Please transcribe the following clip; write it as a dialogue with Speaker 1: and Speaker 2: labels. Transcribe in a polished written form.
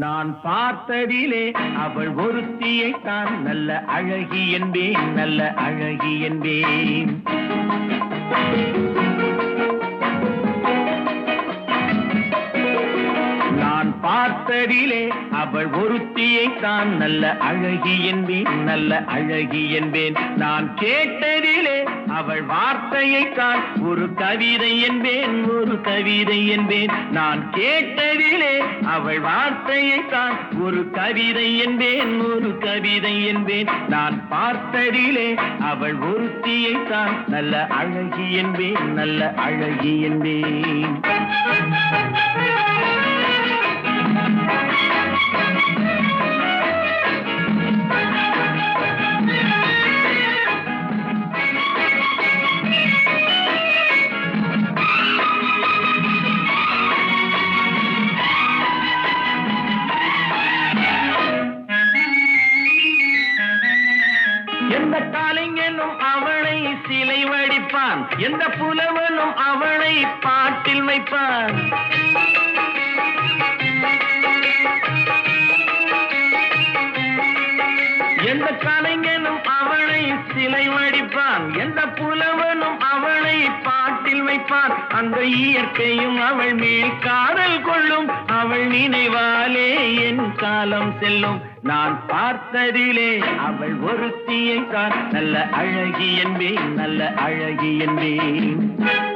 Speaker 1: நான் பார்த்ததிலே அவள் ஒருத்தியைத்தான் நல்ல அழகி என்பேன், நல்ல அழகி என்பேன். நான் பார்த்ததிலே அவள் ஒருத்தியைத்தான் நல்ல அழகி என்பேன், நல்ல அழகி என்பேன். நான் கேட்டதிலே அவள் வார்த்தையைத்தான் ஒரு கவிதை என்பேன், ஒரு கவிதை என்பேன். நான் கேட்டதிலே அவள் வார்த்தையைத்தான் ஒரு கவிதை என்பேன், ஒரு கவிதை என்பேன். நான் பார்த்ததிலே அவள் ஒருத்தியைத்தான் நல்ல அழகி என்பேன், நல்ல அழகி என்பேன். எந்த காலைஞனும் அவளை சிலை வடிப்பான், எந்த புலவனும் அவளை பாட்டில் வைப்பான். எந்த கலைஞனும் அவளை சிலை வடிப்பான், எந்த புலவனும் அவளை பாட்டில் வைப்பான். அந்த இயற்கையும் அவள் மேல் காதல் கொள்ளும், அவள் நினைவாலே என் காலம் செல்லும். நான் பார்த்ததிலே அவள் ஒருத்தியைத்தான் நல்ல அழகி என்பேன், நல்ல அழகி என்பேன்.